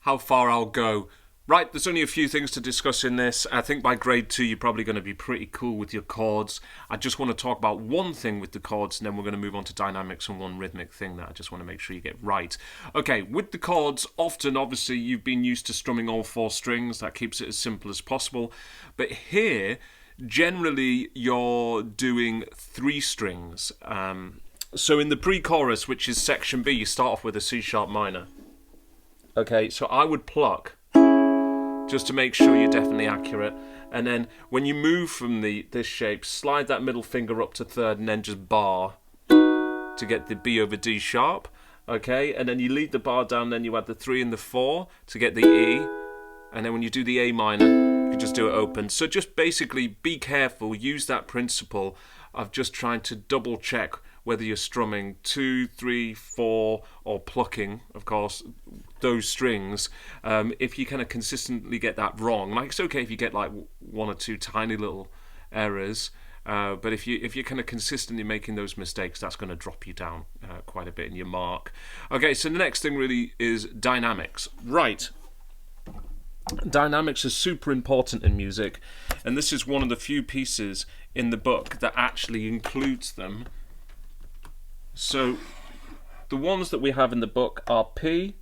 how far I'll go. Right, there's only a few things to discuss in this. I think by grade 2 you're probably going to be pretty cool with your chords. I just want to talk about one thing with the chords, and then we're going to move on to dynamics and one rhythmic thing that I just want to make sure you get right. Okay, with the chords, often obviously you've been used to strumming all 4 strings. That keeps it as simple as possible. But here, generally you're doing 3 strings. So in the pre-chorus, which is section B, you start off with a C sharp minor. Okay, so I would pluck, just to make sure you're definitely accurate. And then when you move from this shape, slide that middle finger up to 3rd and then just bar to get the B over D sharp. Okay, and then you lead the bar down, then you add the 3 and the 4 to get the E. And then when you do the A minor, you just do it open. So just basically be careful, use that principle of just trying to double check whether you're strumming 2, 3, 4, or plucking, of course, those strings. If you kind of consistently get that wrong, like it's okay if you get like 1 or 2 tiny little errors, but if you're kind of consistently making those mistakes, that's going to drop you down quite a bit in your mark. Okay, so the next thing really is dynamics. Right. Dynamics is super important in music, and this is one of the few pieces in the book that actually includes them. So the ones that we have in the book are P,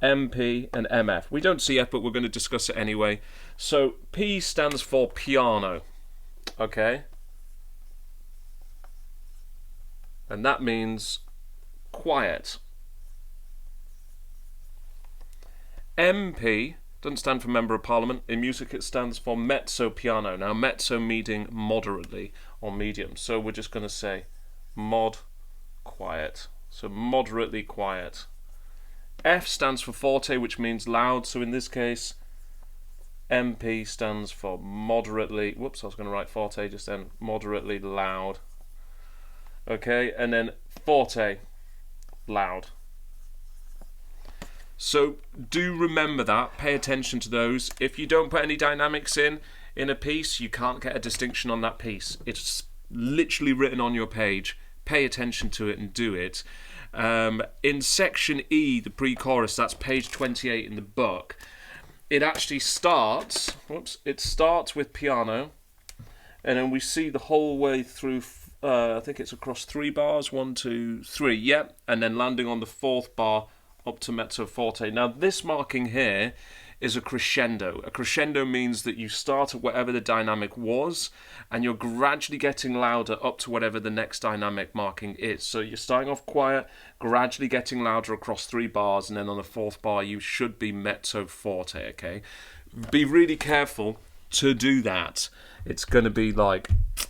MP, and MF. We don't see F, but we're going to discuss it anyway. So P stands for piano, okay? And that means quiet. MP doesn't stand for Member of Parliament. In music it stands for mezzo piano. Now mezzo meaning moderately or medium. So we're just going to say mod quiet. So moderately quiet. F stands for forte, which means loud. So in this case, MP stands for moderately. Whoops, I was going to write forte just then. Moderately loud. Okay, and then forte, loud. So do remember that. Pay attention to those. If you don't put any dynamics in a piece, you can't get a distinction on that piece. It's literally written on your page. Pay attention to it and do it. In section E, the pre-chorus, that's page 28 in the book, it actually starts, it starts with piano, and then we see the whole way through, I think it's across 3 bars, 1, 2, 3, yep, and then landing on the 4th bar up to mezzo forte. Now this marking here is a crescendo. A crescendo means that you start at whatever the dynamic was and you're gradually getting louder up to whatever the next dynamic marking is. So you're starting off quiet, gradually getting louder across 3 bars, and then on the 4th bar you should be mezzo forte, okay? Be really careful to do that. It's going to be like,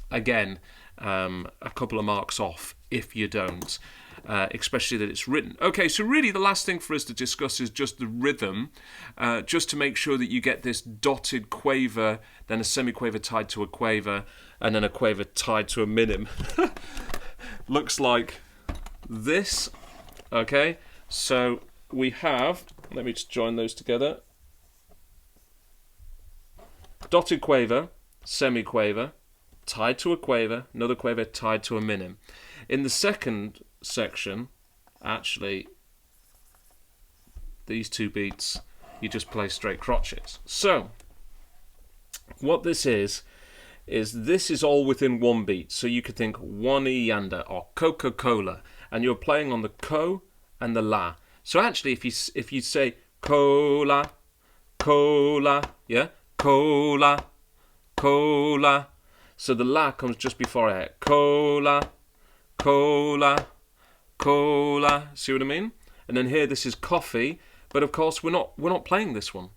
again, a couple of marks off if you don't. Especially that it's written. Okay, so really the last thing for us to discuss is just the rhythm, just to make sure that you get this dotted quaver, then a semiquaver tied to a quaver, and then a quaver tied to a minim. Looks like this. Okay, so we have, let me just join those together. Dotted quaver, semiquaver, tied to a quaver, another quaver tied to a minim. In the second section, actually, these 2 beats, you just play straight crotchets. So, what this is this is all within 1 beat. So you could think one yanda or Coca-Cola, and you're playing on the ko and the la. So actually, if you say cola, cola, yeah, cola, cola. So the la comes just before it. Cola, cola, cola. See what I mean? And then here this is coffee, but of course we're not playing this one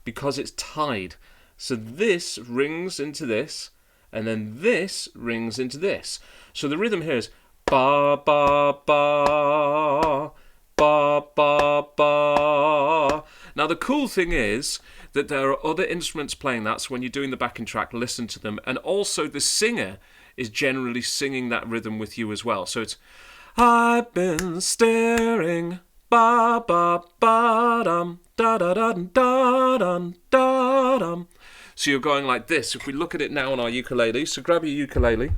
because it's tied. So this rings into this, and then this rings into this. So the rhythm here is ba ba ba ba ba ba. Now the cool thing is that there are other instruments playing that, so when you're doing the backing track, listen to them, and also the singer is generally singing that rhythm with you as well. So it's I've been staring ba ba ba dum da da da da dum da dum. So you're going like this. If we look at it now on our ukulele, so grab your ukulele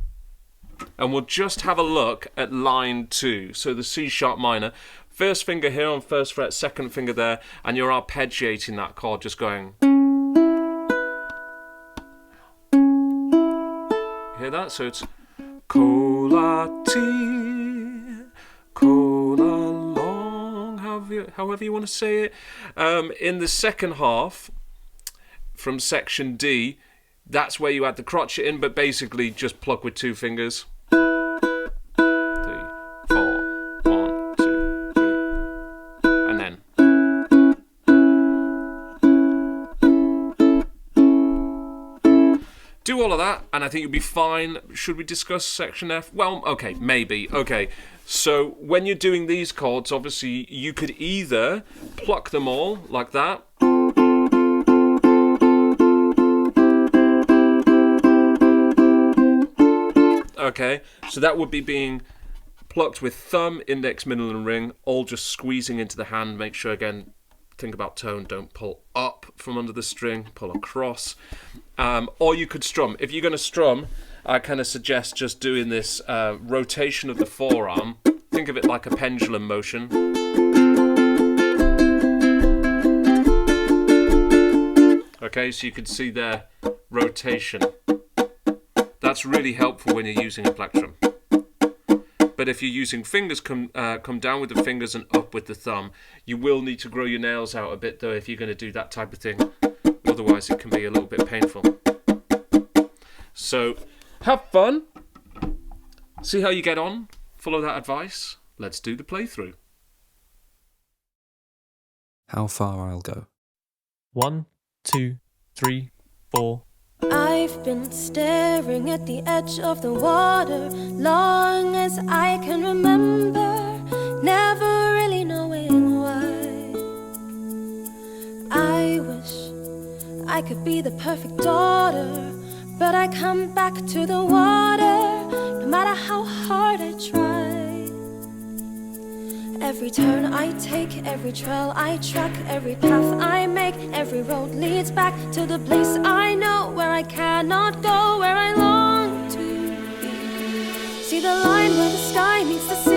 and we'll just have a look at line 2. So the C sharp minor. first finger here on first fret, second finger there, and you're arpeggiating that chord, just going. Hear that? So it's cola tea, cola long, however you want to say it. In the second half, from section D, that's where you add the crotchet in, but basically just pluck with 2 fingers. 3, 4, 1, 2, 3, and then. Do all of that, and I think you'll be fine. Should we discuss section F? Well, okay, maybe. Okay, so when you're doing these chords, obviously, you could either pluck them all like that. Okay, so that would be being plucked with thumb, index, middle, and ring, all just squeezing into the hand. Make sure, again, think about tone, don't pull up from under the string, pull across. Or you could strum. If you're going to strum, I kind of suggest just doing this rotation of the forearm. Think of it like a pendulum motion. Okay, so you can see their rotation. That's really helpful when you're using a plectrum. But if you're using fingers, come down with the fingers and up with the thumb. You will need to grow your nails out a bit, though, if you're going to do that type of thing. Otherwise, it can be a little bit painful. So, have fun. See how you get on. Follow that advice. Let's do the playthrough. How far I'll go. 1, 2, 3, 4. I've been staring at the edge of the water long as I can remember, never really knowing why. I wish I could be the perfect daughter, but I come back to the water no matter how hard I try. Every turn I take, every trail I track, every path I make, every road leads back to the place I know, where I cannot go, where I long to be. See the line where the sky meets the sun.